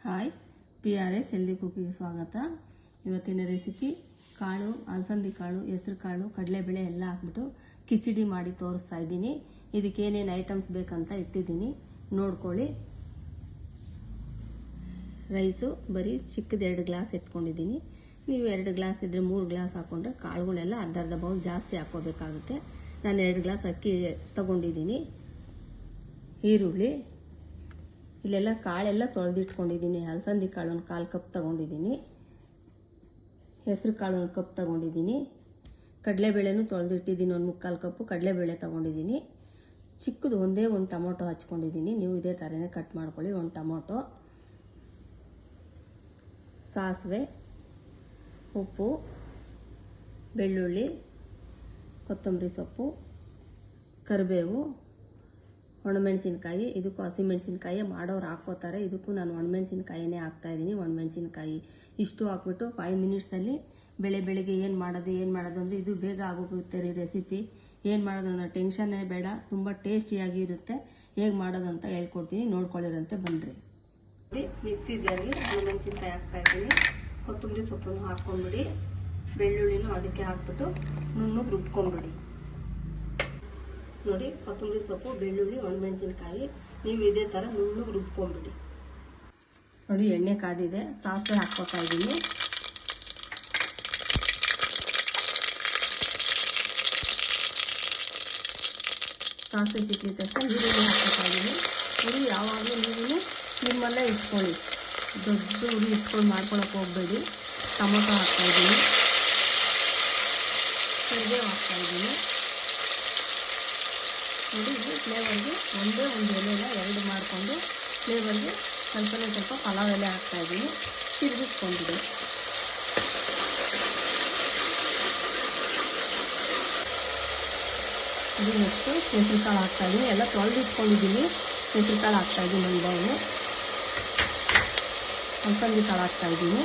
Hi, PRS healthy cooking ಸ್ವಾಗತ. ಇವತ್ತಿನ recipe ಕಾಳು, ಅಲಸಂದಿ ಕಾಳು, ಹೆಸರು ಕಾಳು, ಕಡಲೆಬೇಳೆ ಎಲ್ಲ ಹಾಕ್ಬಿಟ್ಟು ಕಿಚಡಿ ಮಾಡಿ ತೋರಿಸ್ತಾ ಇದ್ದೀನಿ. ಇದಕ್ಕೆ ಏನೇನು ಐಟಮ್ಸ್ ಬೇಕಂತ ಇಟ್ಟಿದ್ದೀನಿ, ನೋಡ್ಕೊಳ್ಳಿ. ರೈಸು ಬರೀ ಚಿಕ್ಕದು 2 ಗ್ಲಾಸ್ ಎತ್ಕೊಂಡಿದ್ದೀನಿ. ನೀವು 2 ಗ್ಲಾಸ್ ಇದ್ರೆ 3 ಗ್ಲಾಸ್ ಹಾಕೊಂಡ್ರೆ ಕಾಳುಗಳೆಲ್ಲ ಅರ್ಧ ಬೌಲ್ ಜಾಸ್ತಿ ಹಾಕೋಬೇಕಾಗುತ್ತೆ. ನಾನು 2 ಗ್ಲಾಸ್ ಅಕ್ಕಿ ತಗೊಂಡಿದ್ದೀನಿ. ಈರುಳ್ಳಿ, ಇಲ್ಲೆಲ್ಲ ಕಾಳೆಲ್ಲ ತೊಳೆದಿಟ್ಕೊಂಡಿದ್ದೀನಿ. ಅಲಸಂದಿ ಕಾಳು 1 ಕಾಲು ಕಪ್ ತಗೊಂಡಿದ್ದೀನಿ. ಹೆಸರು ಕಾಳು 1 ಕಪ್ ತಗೊಂಡಿದ್ದೀನಿ. ಕಡಲೆಬೇಳೆನೂ ತೊಳೆದಿಟ್ಟಿದ್ದೀನಿ, 1 ಮುಕ್ಕಾಲು ಕಪ್ಪು ಕಡಲೆಬೇಳೆ ತಗೊಂಡಿದ್ದೀನಿ. ಚಿಕ್ಕದು ಒಂದೇ 1 ಟೊಮೊಟೊ ಹಚ್ಕೊಂಡಿದ್ದೀನಿ. ನೀವು ಇದೇ ಥರನೇ ಕಟ್ ಮಾಡ್ಕೊಳ್ಳಿ. 1 ಟೊಮೊಟೊ, ಸಾಸಿವೆ, ಉಪ್ಪು, ಬೆಳ್ಳುಳ್ಳಿ, ಕೊತ್ತಂಬರಿ ಸೊಪ್ಪು, ಕರಿಬೇವು, ಒಣಮೆಣಸಿನ್ಕಾಯಿ. ಇದಕ್ಕೂ ಹಸಿಮೆಣಸಿನ್ಕಾಯಿ ಮಾಡೋರು ಹಾಕೋತಾರೆ, ಇದಕ್ಕೂ ನಾನು ಒಣಮೆಣಸಿನ್ಕಾಯಿನೇ ಹಾಕ್ತಾ ಇದ್ದೀನಿ. ಒಣಮೆಣಸಿನ್ಕಾಯಿ ಇಷ್ಟು ಹಾಕ್ಬಿಟ್ಟು 5 ಮಿನಿಟ್ಸಲ್ಲಿ ಬೆಳಿಗ್ಗೆ ಏನು ಮಾಡೋದು ಅಂದರೆ ಇದು ಬೇಗ ಆಗೋಗುತ್ತೆ ರೀ ರೆಸಿಪಿ. ಏನು ಮಾಡೋದು ಅನ್ನೋ ಟೆನ್ಷನ್ನೇ ಬೇಡ, ತುಂಬ ಟೇಸ್ಟಿಯಾಗಿ ಇರುತ್ತೆ. ಹೇಗೆ ಮಾಡೋದು ಅಂತ ಹೇಳ್ಕೊಡ್ತೀನಿ, ನೋಡ್ಕೊಳ್ಳಿರಂತೆ ಬನ್ನಿರಿ. ಮಿಕ್ಸಿ ಜಾರ್ಗೆ ಒಣಮೆಣಸಿನ್ಕಾಯಿ ಹಾಕ್ತಾ ಇದ್ದೀನಿ. ಕೊತ್ತಂಬರಿ ಸೊಪ್ಪನ್ನು ಹಾಕ್ಕೊಂಡ್ಬಿಡಿ, ಬೆಳ್ಳುಳ್ಳಿನೂ ಅದಕ್ಕೆ ಹಾಕ್ಬಿಟ್ಟು ನುಣ್ಣಗೆ ರುಬ್ಕೊಂಡ್ಬಿಡಿ. ನೋಡಿ, ಕೊತ್ತಂಬರಿ ಸೊಪ್ಪು, ಬೆಳ್ಳುಳ್ಳಿ, ಒಣಮೆಣಸಿನ್ಕಾಯಿ ನೀವು ಇದೇ ಥರ ನುಣ್ಣಗೆ ರುಬ್ಕೊಂಡ್ಬಿಡಿ. ನೋಡಿ, ಎಣ್ಣೆ ಕಾದಿದೆ, ಸಾಸಿವೆ ಹಾಕ್ಕೊತಾ ಇದ್ದೀನಿ. ಸಾಸಿವೆ ಸಿಕ್ಕಿದ ತಕ್ಷಣ ಈರುಳ್ಳಿ ಹಾಕ್ಕೊತಾ ಇದ್ದೀನಿ. ಉರಿ ಯಾವಾಗಲೂ ನೀರು ನಿಮ್ಮಲ್ಲೇ ಇಟ್ಕೊಳ್ಳಿ, ದೊಡ್ಡ ಉರಿ ಇಟ್ಕೊಂಡು ಮಾಡ್ಕೊಳಕ್ಕೆ ಹೋಗಬೇಡಿ. ಟೊಮೊಟೊ ಹಾಕ್ತಾ ಇದ್ದೀನಿ, ಕರಿಬೇವು ಹಾಕ್ತಾ ಇದ್ದೀನಿ. ನೋಡಿ, ಇದು ಫ್ಲೇವರ್ಗೆ ಒಂದೇ ಒಂದು ಎಲೆನ 2 ಮಾಡಿಕೊಂಡು ಫ್ಲೇವರ್ಗೆ ಸ್ವಲ್ಪ ಪಲಾವ್ ಎಲೆ ಹಾಕ್ತಾ ಇದ್ದೀನಿ. ತಿರುಗಿಸ್ಕೊಂಡಿದೆ. ಇದು ನೆಕ್ಸ್ಟು ಹೆಸರು ಕಾಳು ಹಾಕ್ತಾ ಇದ್ದೀನಿ. ಎಲ್ಲ ತೊಳೆದಿಟ್ಕೊಂಡಿದ್ದೀನಿ. ಹೆಸರು ಕಾಳು ಹಾಕ್ತಾ ಇದ್ದೀನಿ, 1 ಬೌಲು. ಅಲಸಂದಿ ಕಾಳು ಹಾಕ್ತಾ ಇದ್ದೀನಿ.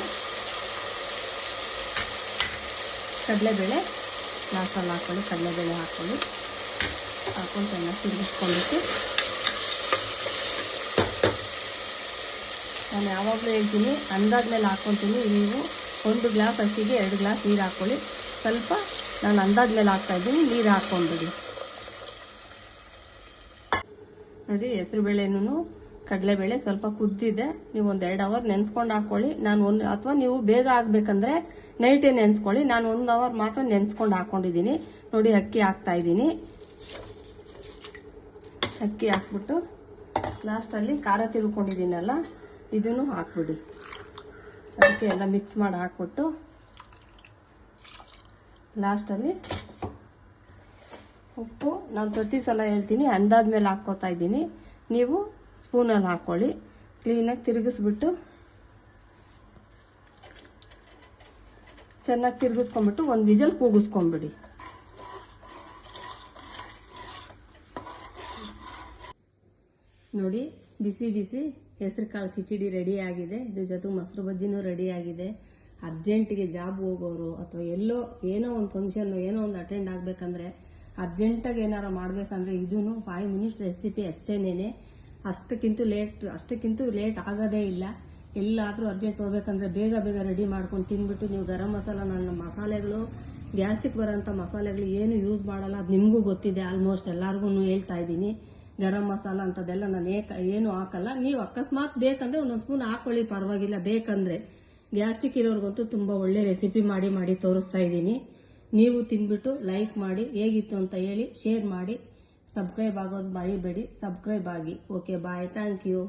ಕಡಲೆಬೇಳೆ ಲಾಸ್ಟಲ್ಲಿ ಹಾಕ್ಕೊಳ್ಳಿ. ಕಡಲೆಬೇಳೆ ಹಾಕ್ಕೊಳ್ಳಿ, ಹಾಕೊಂಡು ಚೆನ್ನಾಗಿ ತಿರುಗಿಸ್ಕೊಂಡ್ಬಿಟ್ಟು, ನಾನು ಯಾವಾಗಲೂ ಹೇಳ್ತೀನಿ ಅಂದಾದ್ಮೇಲೆ ಹಾಕ್ಕೊತೀನಿ. ನೀವು 1 ಗ್ಲಾಸ್ ಅಕ್ಕಿಗೆ 2 ಗ್ಲಾಸ್ ನೀರು ಹಾಕ್ಕೊಳ್ಳಿ. ಸ್ವಲ್ಪ ನಾನು ಅಂದಾದ್ಮೇಲೆ ಹಾಕ್ತಾ ಇದ್ದೀನಿ, ನೀರು ಹಾಕ್ಕೊಂಡ್ಬಿಡಿ. ನೋಡಿ, ಹೆಸರು ಬೇಳೆನೂ ಕಡಲೆಬೇಳೆ ಸ್ವಲ್ಪ ಕುದ್ದಿದೆ. ನೀವು 1 2 ಅವರ್ ನೆನೆಸ್ಕೊಂಡು ಹಾಕ್ಕೊಳ್ಳಿ. ನಾನು ಅಥವಾ ನೀವು ಬೇಗ ಆಗಬೇಕಂದ್ರೆ ನೈಟೇ ನೆನೆಸ್ಕೊಳ್ಳಿ. ನಾನು 1 ಅವರ್ ಮಾತ್ರ ನೆನೆಸ್ಕೊಂಡು ಹಾಕ್ಕೊಂಡಿದ್ದೀನಿ. ನೋಡಿ, ಅಕ್ಕಿ ಹಾಕ್ತಾ ಇದ್ದೀನಿ. ಅಕ್ಕಿ ಹಾಕ್ಬಿಟ್ಟು ಲಾಸ್ಟಲ್ಲಿ ಖಾರ ತಿರ್ಕೊಂಡಿದ್ದೀನಲ್ಲ, ಇದನ್ನು ಹಾಕ್ಬಿಡಿ. ಅದಕ್ಕೆ ಎಲ್ಲ ಮಿಕ್ಸ್ ಮಾಡಿ ಹಾಕ್ಬಿಟ್ಟು ಲಾಸ್ಟಲ್ಲಿ ಉಪ್ಪು ನಾನು ಪ್ರತಿ ಸಲ ಹೇಳ್ತೀನಿ ಅಂದಾದ್ಮೇಲೆ ಹಾಕ್ಕೋತಾ ಇದ್ದೀನಿ. ನೀವು ಸ್ಪೂನಲ್ಲಿ ಹಾಕ್ಕೊಳ್ಳಿ. ಕ್ಲೀನಾಗಿ ತಿರುಗಿಸ್ಬಿಟ್ಟು ಚೆನ್ನಾಗಿ ತಿರುಗಿಸ್ಕೊಂಡ್ಬಿಟ್ಟು 1 ವಿಜಲ್ ಕೂಗಿಸ್ಕೊಂಡ್ಬಿಡಿ. ನೋಡಿ, ಬಿಸಿ ಬಿಸಿ ಹೆಸರು ಕಾಳು ಕಿಚಡಿ ರೆಡಿ ಆಗಿದೆ. ಇದ್ರ ಜೊತೆ ಮೊಸರು ಬಜ್ಜಿನೂ ರೆಡಿ ಆಗಿದೆ. ಅರ್ಜೆಂಟಿಗೆ ಜಾಬ್ ಹೋಗೋರು ಅಥವಾ ಏನೋ ಒಂದು ಫಂಕ್ಷನ್ ಏನೋ ಒಂದು ಅಟೆಂಡ್ ಆಗಬೇಕಂದ್ರೆ ಅರ್ಜೆಂಟಾಗಿ ಏನಾರು ಮಾಡಬೇಕಂದ್ರೆ ಇದೂ 5 ಮಿನಿಟ್ಸ್ ರೆಸಿಪಿ ಅಷ್ಟೇನೇನೆ. ಅಷ್ಟಕ್ಕಿಂತ ಲೇಟ್ ಆಗೋದೇ ಇಲ್ಲ. ಎಲ್ಲಾದರೂ ಅರ್ಜೆಂಟ್ ಹೋಗ್ಬೇಕಂದ್ರೆ ಬೇಗ ರೆಡಿ ಮಾಡ್ಕೊಂಡು ತಿಂದ್ಬಿಟ್ಟು ನೀವು ಗರಂ ಮಸಾಲ, ನನ್ನ ಮಸಾಲೆಗಳು ಗ್ಯಾಸ್ಟ್ರಿಕ್ ಬರೋಂಥ ಮಸಾಲೆಗಳು ಏನು ಯೂಸ್ ಮಾಡಲ್ಲ. ಅದು ನಿಮಗೂ ಗೊತ್ತಿದೆ, ಆಲ್ಮೋಸ್ಟ್ ಎಲ್ಲರಿಗೂ ಹೇಳ್ತಾ ಇದ್ದೀನಿ. ಗರಂ ಮಸಾಲ ಅಂಥದ್ದೆಲ್ಲ ನಾನು ಏನು ಹಾಕಲ್ಲ. ನೀವು ಅಕಸ್ಮಾತ್ ಬೇಕಂದ್ರೆ 1 ಸ್ಪೂನ್ ಹಾಕೊಳ್ಳಿ, ಪರವಾಗಿಲ್ಲ. ಬೇಕಂದ್ರೆ ಗ್ಯಾಸ್ಟ್ರಿಕ್ ಇರೋರ್ಗಂತೂ ತುಂಬ ಒಳ್ಳೆ ರೆಸಿಪಿ ಮಾಡಿ ತೋರಿಸ್ತಾ ಇದ್ದೀನಿ. ನೀವು ತಿಂದ್ಬಿಟ್ಟು ಲೈಕ್ ಮಾಡಿ, ಹೇಗಿತ್ತು ಅಂತ ಹೇಳಿ, ಶೇರ್ ಮಾಡಿ, ಸಬ್ಸ್ಕ್ರೈಬ್ ಆಗೋದು ಮರಿಬೇಡಿ. ಸಬ್ಸ್ಕ್ರೈಬ್ ಆಗಿ. Okay, bye, thank you.